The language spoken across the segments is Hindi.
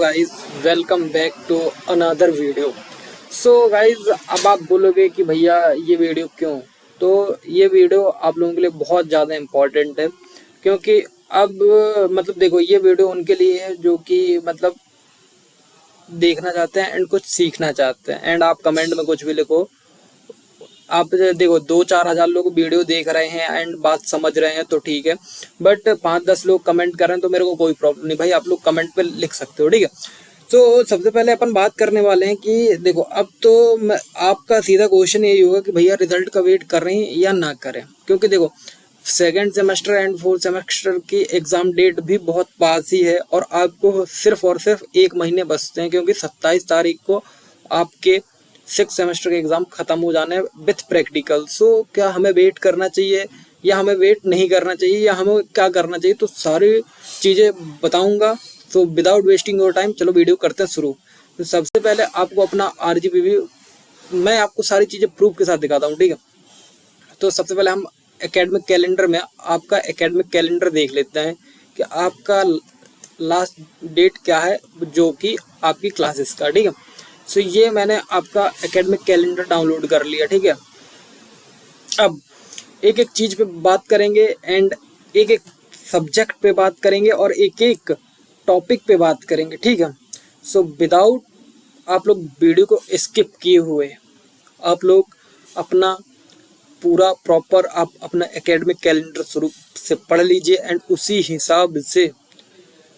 Guys, welcome back to another video. So guys, अब आप बोलोगे कि भैया ये वीडियो क्यों? तो ये वीडियो आप लोगों के लिए बहुत ज़्यादा इम्पोर्टेंट है, क्योंकि अब मतलब देखो, ये वीडियो उनके लिए है जो कि मतलब देखना चाहते हैं एंड कुछ सीखना चाहते हैं। एंड आप कमेंट में कुछ भी लिखो। आप देखो, 2-4 हज़ार लोग वीडियो देख रहे हैं एंड बात समझ रहे हैं तो ठीक है, बट 5-10 लोग कमेंट कर रहे हैं तो मेरे को कोई प्रॉब्लम नहीं भाई, आप लोग कमेंट पे लिख सकते हो, ठीक है। तो सबसे पहले अपन बात करने वाले हैं कि देखो, अब तो आपका सीधा क्वेश्चन यही होगा कि भैया रिजल्ट का वेट कर रहे हैं या ना करें, क्योंकि देखो, second semester and fourth semester की एग्ज़ाम डेट भी बहुत पास ही है और आपको सिर्फ और सिर्फ 1 महीने बचते हैं, क्योंकि 27 तारीख को आपके 6 सेमेस्टर के एग्ज़ाम ख़त्म हो जाने विथ प्रैक्टिकल। सो क्या हमें वेट करना चाहिए या हमें वेट नहीं करना चाहिए या हमें क्या करना चाहिए, तो सारी चीज़ें बताऊंगा। तो विदाउट वेस्टिंग योर टाइम, चलो वीडियो करते हैं शुरू। तो सबसे पहले आपको अपना RGPV, मैं आपको सारी चीज़ें प्रूफ के साथ दिखाता हूँ, ठीक है। तो सबसे पहले हम एकेडमिक कैलेंडर में आपका एकेडमिक कैलेंडर देख लेते हैं कि आपका लास्ट डेट क्या है जो कि आपकी क्लासेस का, ठीक है। सो ये मैंने आपका एकेडमिक कैलेंडर डाउनलोड कर लिया, ठीक है। अब एक एक चीज़ पे बात करेंगे एंड एक एक सब्जेक्ट पे बात करेंगे और एक एक टॉपिक पे बात करेंगे, ठीक है। सो विदाउट आप लोग वीडियो को स्किप किए हुए आप लोग अपना पूरा प्रॉपर आप अपना एकेडमिक कैलेंडर शुरू से पढ़ लीजिए एंड उसी हिसाब से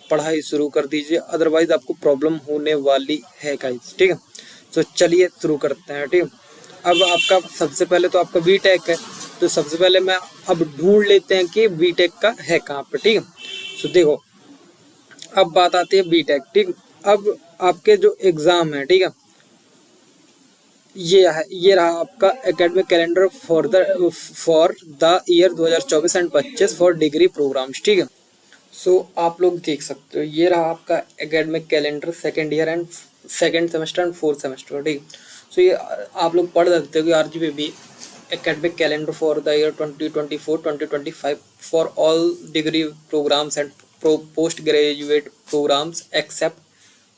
पढ़ाई शुरू कर दीजिए, अदरवाइज आपको प्रॉब्लम होने वाली है गाइस, ठीक है। तो चलिए शुरू करते हैं, ठीक है। अब आपका सबसे पहले तो आपका बीटेक है, तो सबसे पहले मैं अब ढूंढ लेते हैं कि बीटेक का है कहाँ पे, ठीक है। तो देखो, अब बात आती है बीटेक, ठीक। अब आपके जो एग्ज़ाम है, ठीक है, ये रहा आपका academic calendar for the year 2024 and 25 for degree programmes, ठीक है। सो आप लोग देख सकते हो, ये रहा आपका academic calendar second year and second semester and fourth semester, ठीक। सो ये आप लोग पढ़ सकते हो कि RGPV academic calendar for the year 2024-2025 for all degree programmes and post graduate programmes except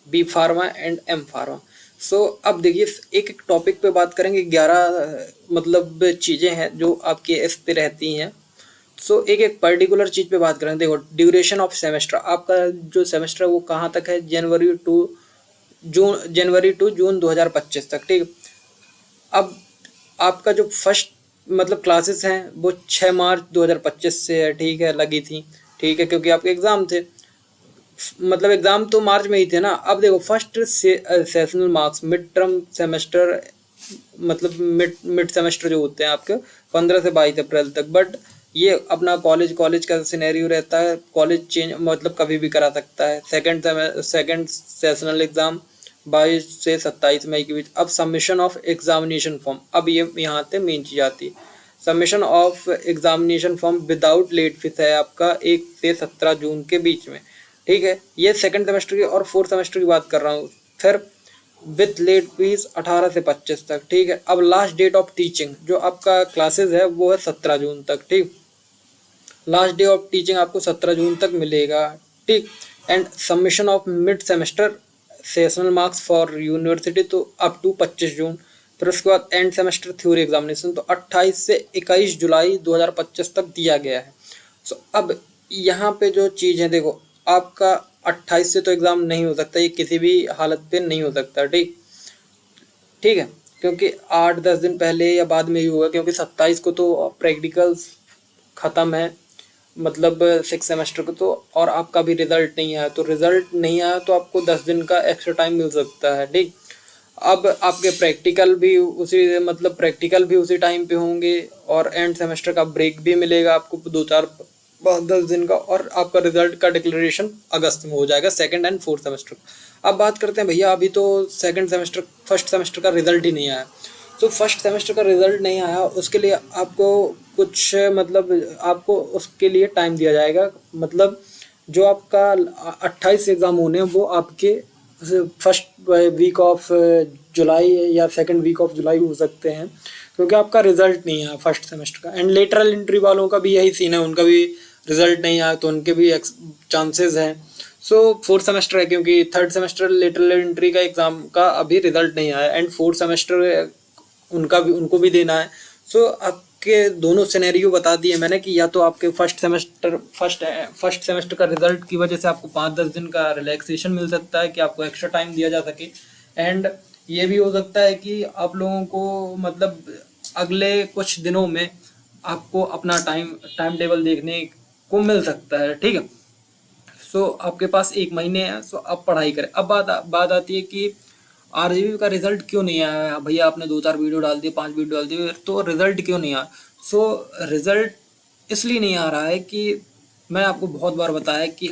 B pharma and M pharma. So अब देखिए, एक एक टॉपिक पे बात करेंगे। 11 मतलब चीज़ें हैं जो आपके इस पे रहती हैं। सो एक एक पर्टिकुलर चीज़ पे बात करें। देखो, ड्यूरेशन ऑफ सेमेस्टर, आपका जो सेमेस्टर है वो कहाँ तक है? जनवरी टू जून 2025 तक, ठीक। अब आपका जो फर्स्ट मतलब क्लासेस हैं वो 6 मार्च 2025 से है, ठीक है, लगी थी, ठीक है, क्योंकि आपके एग्ज़ाम थे। मतलब एग्ज़ाम तो मार्च में ही थे ना। अब देखो, first sessional marks mid term semester, मतलब मिड सेमेस्टर जो होते हैं आपके 15 से 22 अप्रैल तक। बट ये अपना कॉलेज का सिनेरियो रहता है, कॉलेज चेंज मतलब कभी भी करा सकता है। सेकंड सेशनल एग्ज़ाम 22 से 27 मई के बीच। अब सबमिशन ऑफ एग्जामिनेशन फॉर्म, अब ये यहाँ से मेन चीज़ आती है। Submission of examination form without late fee है आपका 1 से 17 जून के बीच में, ठीक है। ये सेकंड सेमेस्टर की और फोर्थ सेमेस्टर की बात कर रहा हूँ। फिर विथ लेट फीस 18 से 25 तक, ठीक है। अब लास्ट डेट ऑफ टीचिंग जो आपका क्लासेस है वो है 17 जून तक, ठीक। लास्ट डे ऑफ टीचिंग आपको 17 जून तक मिलेगा, ठीक। And submission of mid semester sessional marks for university तो अप टू 25 जून। फिर उसके बाद एंड सेमेस्टर थ्योरी एग्जामिनेशन तो 28 से 21 जुलाई 2025 तक दिया गया है। सो अब यहाँ पे जो चीज़ है, देखो, आपका 28 से तो एग्ज़ाम नहीं हो सकता, ये किसी भी हालत पे नहीं हो सकता, ठीक, ठीक है, क्योंकि 8-10 दिन पहले या बाद में ही होगा, क्योंकि 27 को तो प्रैक्टिकल्स ख़त्म है, मतलब 6 सेमेस्टर को तो। और आपका भी रिज़ल्ट नहीं आया, तो रिज़ल्ट नहीं आया तो आपको 10 दिन का एक्स्ट्रा टाइम मिल सकता है, ठीक। अब आपके प्रैक्टिकल भी उसी टाइम पे होंगे और एंड सेमेस्टर का ब्रेक भी मिलेगा आपको 2-4-10 दिन का, और आपका रिजल्ट का डिक्लेरेशन अगस्त में हो जाएगा सेकंड एंड फोर्थ सेमेस्टर। अब बात करते हैं भैया, अभी तो फर्स्ट सेमेस्टर का रिजल्ट ही नहीं आया। तो फर्स्ट सेमेस्टर का रिजल्ट नहीं आया, उसके लिए आपको कुछ मतलब आपको उसके लिए टाइम दिया जाएगा। मतलब जो आपका 28 एग्ज़ाम होने हैं वो आपके फर्स्ट वीक ऑफ जुलाई या सेकंड वीक ऑफ जुलाई हो सकते हैं, क्योंकि आपका रिजल्ट नहीं आया फर्स्ट सेमेस्टर का। एंड लेटरल एंट्री वालों का भी यही सीन है, उनका भी रिजल्ट नहीं आया तो उनके भी चांसेस हैं। सो फोर्थ सेमेस्टर है, क्योंकि थर्ड सेमेस्टर लेटरल एंट्री का एग्जाम का अभी रिजल्ट नहीं आया एंड फोर्थ सेमेस्टर उनको भी देना है। सो आपके दोनों सिनेरियो बता दिए मैंने कि या तो आपके फर्स्ट सेमेस्टर का रिजल्ट की वजह से आपको 5-10 दिन का रिलैक्सेशन मिल सकता है कि आपको एक्स्ट्रा टाइम दिया जा सके, एंड ये भी हो सकता है कि आप लोगों को मतलब अगले कुछ दिनों में आपको अपना टाइम टेबल देखने को मिल सकता है, ठीक है। सो आपके पास 1 महीने है, सो आप पढ़ाई करें। अब बात आती है कि आरजीबी का रिजल्ट क्यों नहीं आया भैया, आपने 2-4 वीडियो डाल दिए, 5 वीडियो डाल दिए, तो रिजल्ट क्यों नहीं आया। सो रिजल्ट इसलिए नहीं आ रहा है कि मैं आपको बहुत बार बताया कि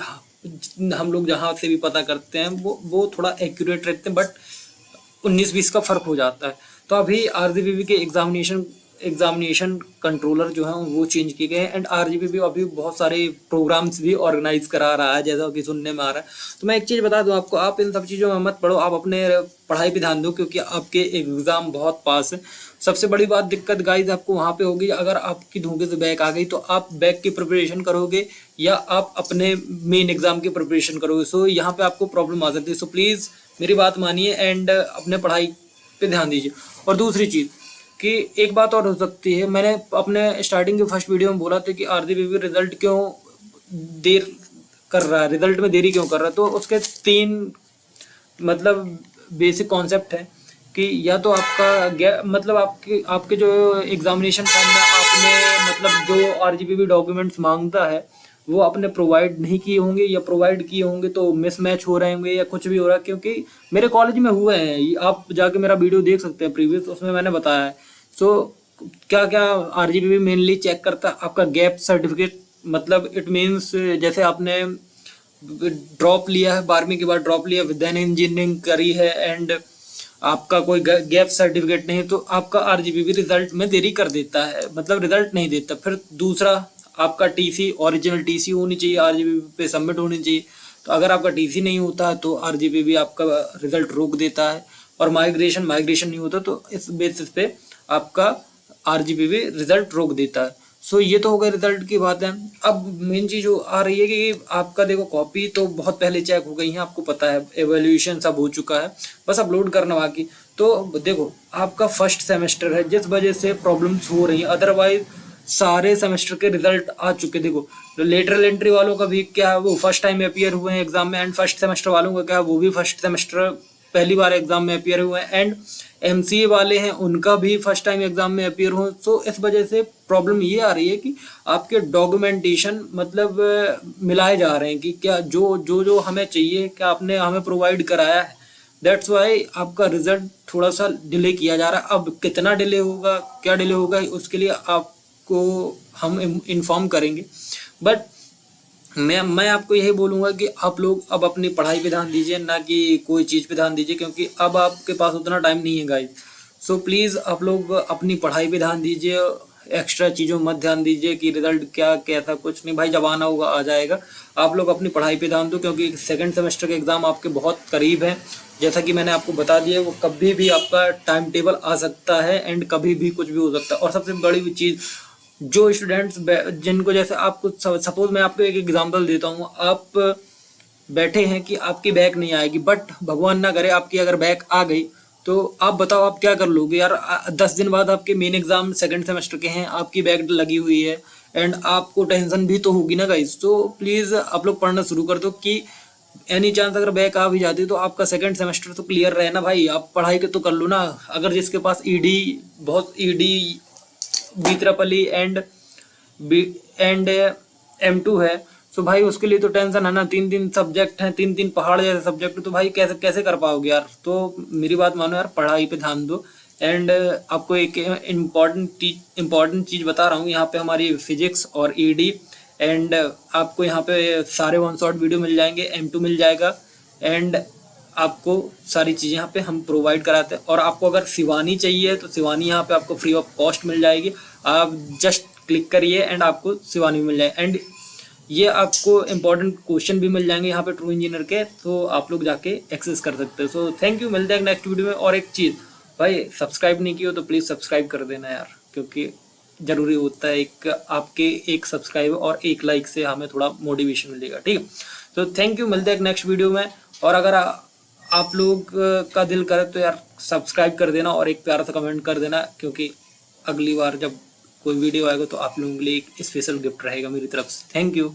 हम लोग जहाँ से भी पता करते हैं वो थोड़ा एक्यूरेट रहते हैं, बट 19-20 का फ़र्क हो जाता है। तो अभी आरजीबीबी के एग्जामिनेशन कंट्रोलर जो है वो चेंज किए गए हैं, एंड आरजीबीबी अभी बहुत सारे प्रोग्राम्स भी ऑर्गेनाइज करा रहा है, जैसा कि सुनने में आ रहा है। तो मैं एक चीज़ बता दूं आपको, आप इन सब चीज़ों में मत पढ़ो, आप अपने पढ़ाई पे ध्यान दो, क्योंकि आपके एग्ज़ाम बहुत पास है। सबसे बड़ी बात दिक्कत गाइज आपको वहाँ पे होगी, अगर आपकी धोखे से बैक आ गई तो आप बैक की प्रिपरेशन करोगे या आप अपने मेन एग्ज़ाम की प्रिपरेशन करोगे। सो यहाँ पे आपको प्रॉब्लम आ सकती है। सो प्लीज़ मेरी बात मानिए एंड अपने पढ़ाई पे ध्यान दीजिए। और दूसरी चीज़ कि एक बात और हो सकती है, मैंने अपने स्टार्टिंग के फर्स्ट वीडियो में बोला था कि आरजीबीबी रिजल्ट क्यों देर कर रहा है, रिजल्ट में देरी क्यों कर रहा है। तो उसके 3 मतलब बेसिक कॉन्सेप्ट है कि या तो आपका मतलब आपके जो एग्जामिनेशन फॉर्म में आपने मतलब जो आरजीबीबी डॉक्यूमेंट्स मांगता है वो आपने प्रोवाइड नहीं किए होंगे, या प्रोवाइड किए होंगे तो मिसमैच हो रहे होंगे या कुछ भी हो रहा है। क्योंकि मेरे कॉलेज में हुए हैं, आप जाके मेरा वीडियो देख सकते हैं प्रीवियस, उसमें मैंने बताया है। सो क्या क्या आरजीबीबी मेनली चेक करता है, आपका गैप सर्टिफिकेट, मतलब इट मीन्स जैसे आपने ड्रॉप लिया है, 12वीं के बाद ड्रॉप लिया, विद इंजीनियरिंग करी है एंड आपका कोई गैप सर्टिफिकेट नहीं, तो आपका आरजीबीबी रिजल्ट में देरी कर देता है, मतलब रिजल्ट नहीं देता। फिर दूसरा, आपका टीसी, ओरिजिनल टीसी होनी चाहिए, आरजीबीबी पे सबमिट होनी चाहिए। तो अगर आपका टीसी नहीं होता तो आरजीबीबी आपका रिजल्ट रोक देता है, और माइग्रेशन नहीं होता तो इस बेसिस पे आपका आरजीबीबी रिजल्ट रोक देता है। सो ये तो हो गई रिजल्ट की बात है। अब मेन चीज़ जो आ रही है कि आपका देखो कॉपी तो बहुत पहले चेक हो गई है, आपको पता है, एवेल्यूशन सब हो चुका है, बस अपलोड करना बाकी। तो देखो आपका फर्स्ट सेमेस्टर है जिस वजह से प्रॉब्लम्स हो रही हैं, अदरवाइज सारे सेमेस्टर के रिजल्ट आ चुके। देखो लेटरल एंट्री वालों का भी क्या है, वो फर्स्ट टाइम अपियर हुए हैं एग्जाम में, एंड फर्स्ट सेमेस्टर वालों का क्या है, वो भी फर्स्ट सेमेस्टर पहली बार एग्जाम में अपियर हुए हैं, एंड एमसीए वाले हैं उनका भी फर्स्ट टाइम एग्जाम में अपियर हो। सो इस वजह से प्रॉब्लम ये आ रही है कि आपके डॉक्यूमेंटेशन मतलब मिलाए जा रहे हैं कि क्या जो हमें चाहिए क्या आपने हमें प्रोवाइड कराया है, दैट्स वाई आपका रिजल्ट थोड़ा सा डिले किया जा रहा है। अब कितना डिले होगा, क्या डिले होगा, उसके लिए आपको हम इन्फॉर्म करेंगे, बट मैं आपको यही बोलूँगा कि आप लोग अब अपनी पढ़ाई पे ध्यान दीजिए, ना कि कोई चीज़ पे ध्यान दीजिए, क्योंकि अब आपके पास उतना टाइम नहीं है गाइस। सो प्लीज़ आप लोग अपनी पढ़ाई पे ध्यान दीजिए, एक्स्ट्रा चीज़ों मत ध्यान दीजिए कि रिजल्ट क्या कैसा, कुछ नहीं भाई, जब आना होगा आ जाएगा। आप लोग अपनी पढ़ाई पे ध्यान दो, क्योंकि सेकेंड सेमेस्टर के एग्ज़ाम आपके बहुत करीब है। जैसा कि मैंने आपको बता दिया, वो कभी भी आपका टाइम टेबल आ सकता है एंड कभी भी कुछ भी हो सकता है। और सबसे बड़ी चीज़, जो स्टूडेंट्स जिनको, जैसे आपको सपोज मैं आपको एक एग्जांपल देता हूँ, आप बैठे हैं कि आपकी बैक नहीं आएगी, बट भगवान ना करे आपकी अगर बैक आ गई तो आप बताओ आप क्या कर लोगे यार। 10 दिन बाद आपके मेन एग्जाम सेकंड सेमेस्टर के हैं, आपकी बैक लगी हुई है एंड आपको टेंशन भी तो होगी ना गाइस। तो प्लीज़ आप लोग पढ़ना शुरू कर दो कि एनी चांस अगर बैक आ भी जाती तो आपका सेकंड सेमेस्टर तो क्लियर रहे ना भाई, आप पढ़ाई के तो कर लो ना। अगर जिसके पास ईडी बहुत ईडी बी एंड M2 है, तो भाई उसके लिए तो टेंशन है ना। 3 सब्जेक्ट हैं, 3 पहाड़ जैसे सब्जेक्ट, तो भाई कैसे कैसे कर पाओगे यार। तो मेरी बात मानो यार, पढ़ाई पे ध्यान दो। एंड आपको एक इम्पॉर्टेंट चीज़ बता रहा हूँ, यहाँ पे हमारी फिजिक्स और ईडी एंड आपको यहाँ पे सारे 1 शॉट वीडियो मिल जाएंगे, M2 मिल जाएगा, एंड आपको सारी चीज़ें यहाँ पे हम प्रोवाइड कराते हैं। और आपको अगर शिवानी चाहिए तो शिवानी यहाँ पे आपको फ्री ऑफ कॉस्ट मिल जाएगी, आप जस्ट क्लिक करिए एंड आपको शिवानी मिल जाए। एंड ये आपको इंपॉर्टेंट क्वेश्चन भी मिल जाएंगे यहाँ पे ट्रू इंजीनियर के, तो आप लोग जाके एक्सेस कर सकते हो। सो थैंक यू, मिलते हैं नेक्स्ट वीडियो में। और एक चीज़ भाई, सब्सक्राइब नहीं किया तो प्लीज़ सब्सक्राइब कर देना यार, क्योंकि ज़रूरी होता है, एक आपके एक सब्सक्राइब और एक लाइक से हमें थोड़ा मोटिवेशन मिलेगा, ठीक है। तो थैंक यू, मिलते हैं एक नेक्स्ट वीडियो में। और अगर आप लोग का दिल करे तो यार सब्सक्राइब कर देना और एक प्यारा सा कमेंट कर देना, क्योंकि अगली बार जब कोई वीडियो आएगा तो आप लोगों के लिए एक स्पेशल गिफ्ट रहेगा मेरी तरफ से। Thank you.